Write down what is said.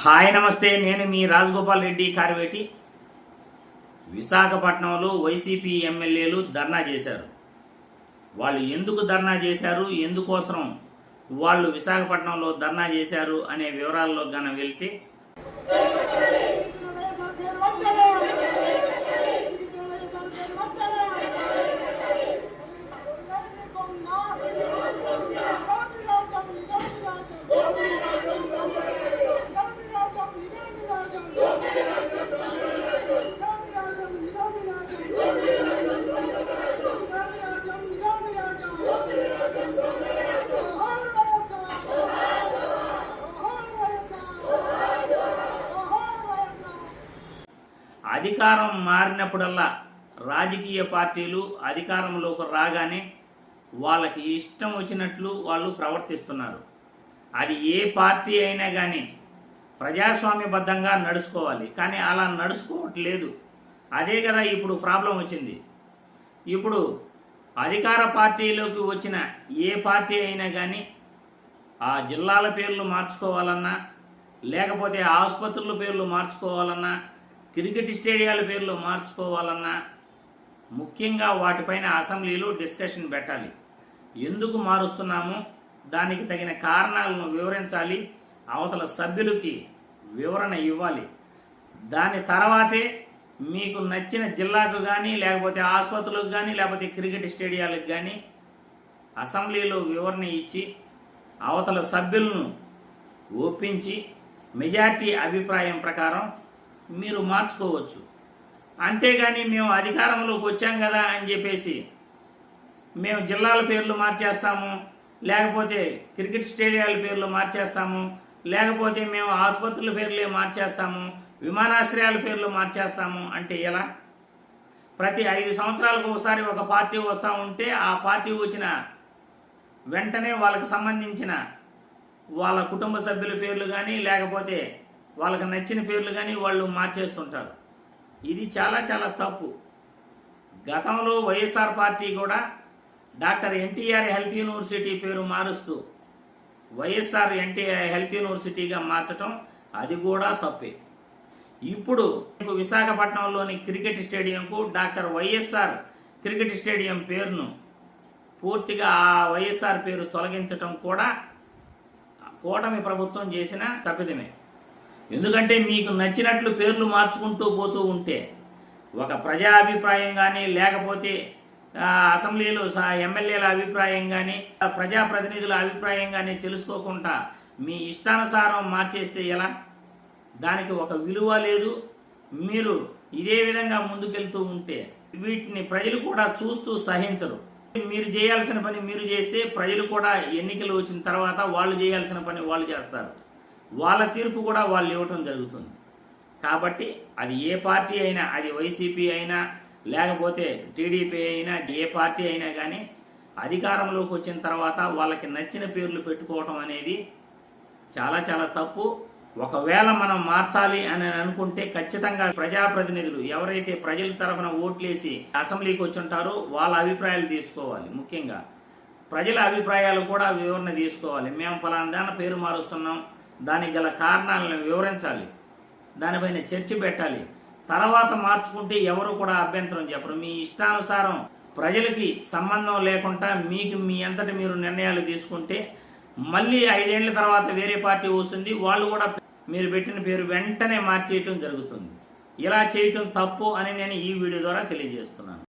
Hi నమస్తే, నేను మీ రాజగోపాల్ రెడ్డి కార్వేటి. విశాఖపట్నంలో వైసీపీ ఎమ్మెల్యేలు ధర్నా చేశారు. వాళ్ళు ఎందుకు ధర్నా చేశారు, ఎందుకోసం వాళ్ళు విశాఖపట్నంలో ధర్నా చేశారు అనే వివరాల్లో గన వెళ్తే, అధికారం మారినప్పుడల్లా రాజకీయ పార్టీలు అధికారంలోకి రాగానే వాళ్ళకి ఇష్టం వచ్చినట్లు వాళ్ళు ప్రవర్తిస్తున్నారు. అది ఏ పార్టీ అయినా కానీ ప్రజాస్వామ్యబద్ధంగా నడుచుకోవాలి, కానీ అలా నడుచుకోవట్లేదు. అదే కదా ఇప్పుడు ప్రాబ్లం వచ్చింది. ఇప్పుడు అధికార పార్టీలోకి వచ్చిన ఏ పార్టీ అయినా కానీ ఆ జిల్లాల పేర్లు మార్చుకోవాలన్నా, లేకపోతే ఆసుపత్రుల పేర్లు మార్చుకోవాలన్నా, క్రికెట్ స్టేడియాల పేర్లు మార్చుకోవాలన్నా, ముఖ్యంగా వాటిపైన అసెంబ్లీలో డిస్కషన్ పెట్టాలి. ఎందుకు మారుస్తున్నామో దానికి తగిన కారణాలను వివరించాలి, అవతల సభ్యులకి వివరణ ఇవ్వాలి. దాని తర్వాతే మీకు నచ్చిన జిల్లాకు కానీ, లేకపోతే ఆసుపత్రులకు కానీ, లేకపోతే క్రికెట్ స్టేడియాలకు కానీ అసెంబ్లీలో వివరణ ఇచ్చి అవతల సభ్యులను ఒప్పించి మెజార్టీ అభిప్రాయం ప్రకారం మీరు మార్చుకోవచ్చు. అంతేగాని మేము అధికారంలోకి వచ్చాం కదా అని చెప్పేసి మేము జిల్లాల పేర్లు మార్చేస్తాము, లేకపోతే క్రికెట్ స్టేడియాల పేర్లు మార్చేస్తాము, లేకపోతే మేము ఆసుపత్రుల పేర్లే మార్చేస్తాము, విమానాశ్రయాల పేర్లు మార్చేస్తాము అంటే ఎలా? ప్రతి 5 సంవత్సరాలకు ఒకసారి ఒక పార్టీ వస్తూ ఉంటే ఆ పార్టీ వచ్చిన వెంటనే వాళ్ళకి సంబంధించిన వాళ్ళ కుటుంబ సభ్యుల పేర్లు కానీ, లేకపోతే వాళ్ళకి నచ్చిన పేర్లు కానీ వాళ్ళు మార్చేస్తుంటారు. ఇది చాలా చాలా తప్పు. గతంలో వైఎస్ఆర్ పార్టీ కూడా డాక్టర్ ఎన్టీఆర్ హెల్త్ యూనివర్సిటీ పేరు మారుస్తూ వైఎస్ఆర్ ఎన్టీఆర్ హెల్త్ యూనివర్సిటీగా మార్చడం అది కూడా తప్పే. ఇప్పుడు విశాఖపట్నంలోని క్రికెట్ స్టేడియంకు డాక్టర్ వైఎస్ఆర్ క్రికెట్ స్టేడియం పేరును పూర్తిగా ఆ వైఎస్ఆర్ పేరు తొలగించటం కూడా కూటమి ప్రభుత్వం చేసిన తప్పిదమే. ఎందుకంటే మీకు నచ్చినట్లు పేర్లు మార్చుకుంటూ పోతూ ఉంటే ఒక ప్రజా అభిప్రాయం కానీ, లేకపోతే అసెంబ్లీలో ఎమ్మెల్యేల అభిప్రాయం కానీ, ప్రజాప్రతినిధుల అభిప్రాయం కానీ తెలుసుకోకుండా మీ ఇష్టానుసారం మార్చేస్తే ఎలా? దానికి ఒక విలువ లేదు. మీరు ఇదే విధంగా ముందుకెళ్తూ ఉంటే వీటిని ప్రజలు కూడా చూస్తూ సహించరు. మీరు చేయాల్సిన పని మీరు చేస్తే ప్రజలు కూడా ఎన్నికలు వచ్చిన తర్వాత వాళ్ళు చేయాల్సిన పని వాళ్ళు చేస్తారు. వాళ్ళ తీర్పు కూడా వాళ్ళు ఇవ్వటం జరుగుతుంది. కాబట్టి అది ఏ పార్టీ అయినా, అది వైసీపీ అయినా, లేకపోతే టీడీపీ అయినా, ఏ పార్టీ అయినా కానీ అధికారంలోకి వచ్చిన తర్వాత వాళ్ళకి నచ్చిన పేర్లు పెట్టుకోవటం అనేది చాలా చాలా తప్పు. ఒకవేళ మనం మార్చాలి అని అనుకుంటే ఖచ్చితంగా ప్రజాప్రతినిధులు ఎవరైతే ప్రజల తరఫున ఓట్లేసి అసెంబ్లీకి వచ్చి ఉంటారో వాళ్ళ అభిప్రాయాలు తీసుకోవాలి. ముఖ్యంగా ప్రజల అభిప్రాయాలు కూడా వివరణ తీసుకోవాలి. మేము ఫలానా దాని పేరు మారుస్తున్నాం, దానికి గల కారణాలను వివరించాలి, దానిపైన చర్చ పెట్టాలి. తర్వాత మార్చుకుంటే ఎవరు కూడా అభ్యంతరం చెప్పరు. మీ ఇష్టానుసారం ప్రజలకి సంబంధం లేకుండా మీకు మీ అంతటి మీరు నిర్ణయాలు తీసుకుంటే మళ్ళీ 5 ఏళ్ల తర్వాత వేరే పార్టీ వస్తుంది, వాళ్ళు కూడా మీరు పెట్టిన పేరు వెంటనే మార్చేయటం జరుగుతుంది. ఇలా చేయటం తప్పు అని నేను ఈ వీడియో ద్వారా తెలియజేస్తున్నాను.